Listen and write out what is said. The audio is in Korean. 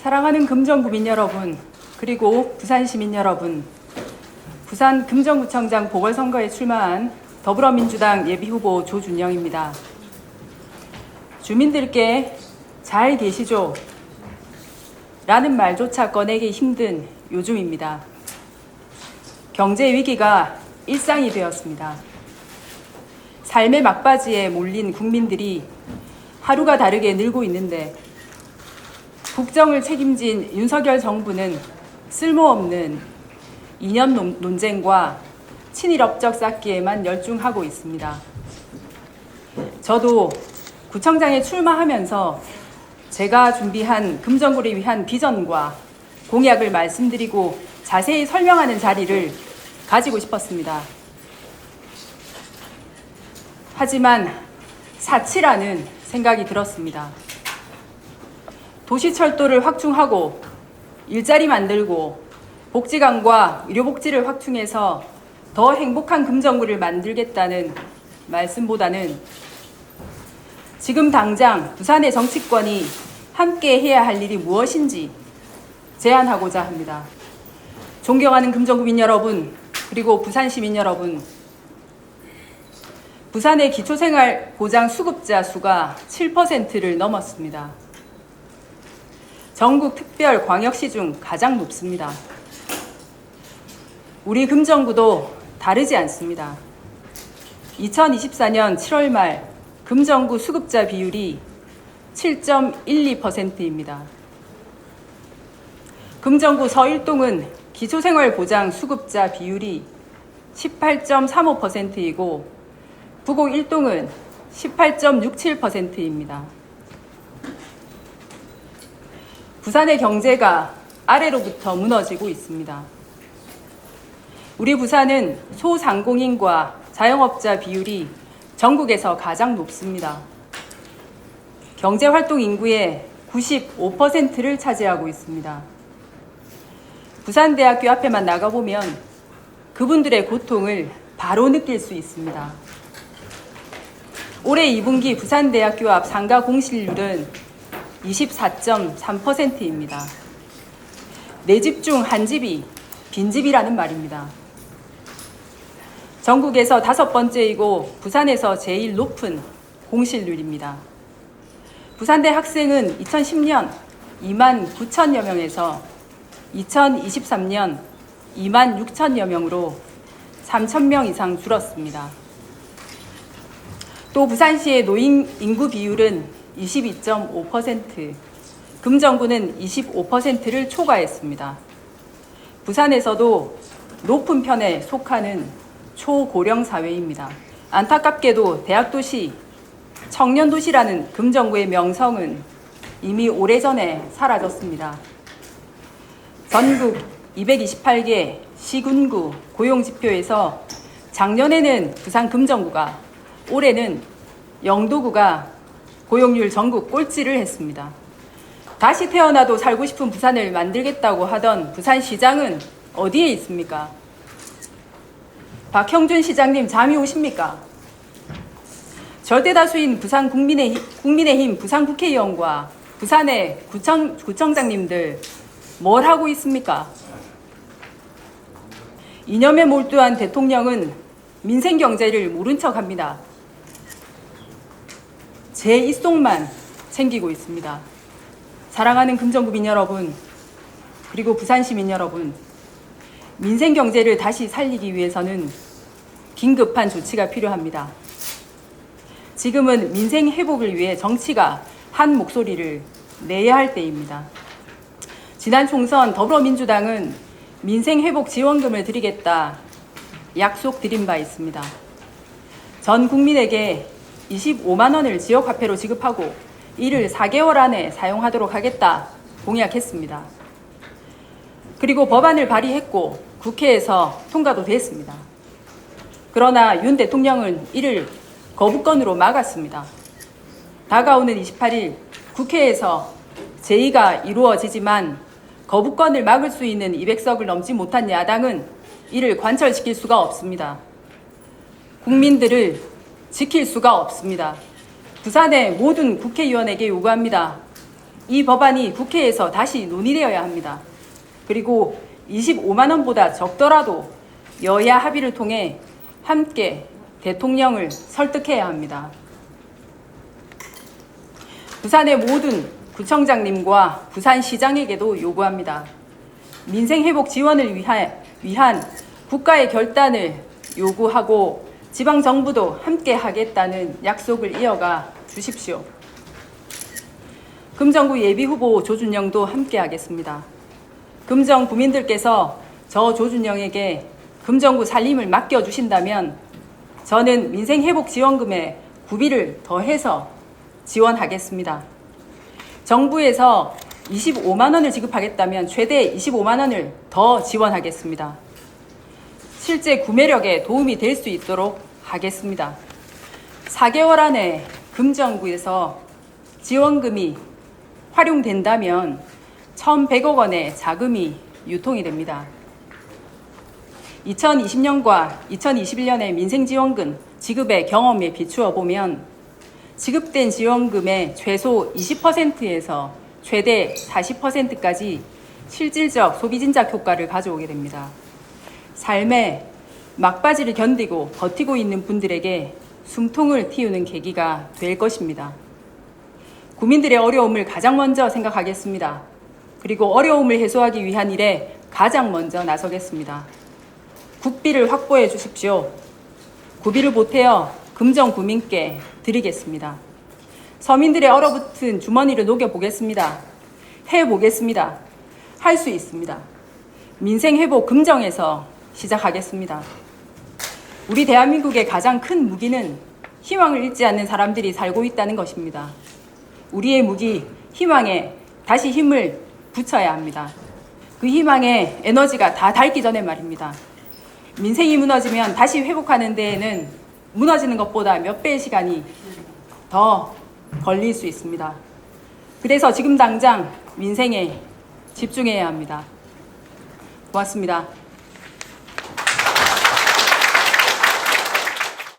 사랑하는 금정구민 여러분, 그리고 부산 시민 여러분, 부산 금정구청장 보궐선거에 출마한 더불어민주당 예비후보 조준영입니다. 주민들께 잘 계시죠? 라는 말조차 꺼내기 힘든 요즘입니다. 경제 위기가 일상이 되었습니다. 삶의 막바지에 몰린 국민들이 하루가 다르게 늘고 있는데 국정을 책임진 윤석열 정부는 쓸모없는 이념 논쟁과 친일 업적 쌓기에만 열중하고 있습니다. 저도 구청장에 출마하면서 제가 준비한 금정구를 위한 비전과 공약을 말씀드리고 자세히 설명하는 자리를 가지고 싶었습니다. 하지만 사치라는 생각이 들었습니다. 도시철도를 확충하고 일자리 만들고 복지관과 의료복지를 확충해서 더 행복한 금정구를 만들겠다는 말씀보다는 지금 당장 부산의 정치권이 함께 해야 할 일이 무엇인지 제안하고자 합니다. 존경하는 금정구민 여러분, 그리고 부산 시민 여러분, 부산의 기초생활보장 수급자 수가 7%를 넘었습니다. 전국 특별 광역시 중 가장 높습니다. 우리 금정구도 다르지 않습니다. 2024년 7월 말 금정구 수급자 비율이 7.12%입니다. 금정구 서일동은 기초생활보장 수급자 비율이 18.35%이고 부곡 1동은 18.67%입니다. 부산의 경제가 아래로부터 무너지고 있습니다. 우리 부산은 소상공인과 자영업자 비율이 전국에서 가장 높습니다. 경제활동 인구의 95%를 차지하고 있습니다. 부산대학교 앞에만 나가보면 그분들의 고통을 바로 느낄 수 있습니다. 올해 2분기 부산대학교 앞 상가 공실률은 24.3%입니다. 네 집 중 한 집이 빈집이라는 말입니다. 전국에서 5번째이고 부산에서 제일 높은 공실률입니다. 부산대 학생은 2010년 2만 9천여 명에서 2023년 2만 6천여 명으로 3천 명 이상 줄었습니다. 또 부산시의 노인 인구 비율은 22.5%, 금정구는 25%를 초과했습니다. 부산에서도 높은 편에 속하는 초고령 사회입니다. 안타깝게도 대학도시, 청년도시라는 금정구의 명성은 이미 오래전에 사라졌습니다. 전국 228개 시군구 고용지표에서 작년에는 부산 금정구가, 올해는 영도구가 고용률 전국 꼴찌를 했습니다. 다시 태어나도 살고 싶은 부산을 만들겠다고 하던 부산시장은 어디에 있습니까? 박형준 시장님 잠이 오십니까? 절대다수인 부산 국민의힘 부산 국회의원과 부산의 구청장님들 뭘 하고 있습니까? 이념에 몰두한 대통령은 민생 경제를 모른 척합니다. 제 입속만 챙기고 있습니다. 사랑하는 금정구민 여러분, 그리고 부산 시민 여러분, 민생 경제를 다시 살리기 위해서는 긴급한 조치가 필요합니다. 지금은 민생 회복을 위해 정치가 한 목소리를 내야 할 때입니다. 지난 총선 더불어민주당은 민생 회복 지원금을 드리겠다 약속드린 바 있습니다. 전 국민에게 25만 원을 지역화폐로 지급하고 이를 4개월 안에 사용하도록 하겠다 공약했습니다. 그리고 법안을 발의했고 국회에서 통과도 됐습니다. 그러나 윤 대통령은 이를 거부권으로 막았습니다. 다가오는 28일 국회에서 제의가 이루어지지만 거부권을 막을 수 있는 200석을 넘지 못한 야당은 이를 관철시킬 수가 없습니다. 국민들을 지킬 수가 없습니다. 부산의 모든 국회의원에게 요구합니다. 이 법안이 국회에서 다시 논의되어야 합니다. 그리고 25만 원보다 적더라도 여야 합의를 통해 함께 대통령을 설득해야 합니다. 부산의 모든 구청장님과 부산시장에게도 요구합니다. 민생회복 지원을 위한 국가의 결단을 요구하고 지방정부도 함께 하겠다는 약속을 이어가 주십시오. 금정구 예비후보 조준영도 함께 하겠습니다. 금정 구민들께서 저 조준영에게 금정구 살림을 맡겨주신다면 저는 민생회복지원금에 구비를 더해서 지원하겠습니다. 정부에서 25만 원을 지급하겠다면 최대 25만 원을 더 지원하겠습니다. 실제 구매력에 도움이 될 수 있도록 하겠습니다. 4개월 안에 금정구에서 지원금이 활용된다면 1,100억 원의 자금이 유통이 됩니다. 2020년과 2021년의 민생지원금 지급의 경험에 비추어 보면 지급된 지원금의 최소 20%에서 최대 40%까지 실질적 소비 진작 효과를 가져오게 됩니다. 삶의 막바지를 견디고 버티고 있는 분들에게 숨통을 틔우는 계기가 될 것입니다. 국민들의 어려움을 가장 먼저 생각하겠습니다. 그리고 어려움을 해소하기 위한 일에 가장 먼저 나서겠습니다. 국비를 확보해 주십시오. 구비를 보태어 금정 구민께 드리겠습니다. 서민들의 얼어붙은 주머니를 녹여보겠습니다. 해보겠습니다. 할 수 있습니다. 민생회복 금정에서 시작하겠습니다. 우리 대한민국의 가장 큰 무기는 희망을 잃지 않는 사람들이 살고 있다는 것입니다. 우리의 무기, 희망에 다시 힘을 붙여야 합니다. 그 희망의 에너지가 다 닳기 전에 말입니다. 민생이 무너지면 다시 회복하는 데에는 무너지는 것보다 몇 배의 시간이 더 걸릴 수 있습니다. 그래서 지금 당장 민생에 집중해야 합니다. 고맙습니다.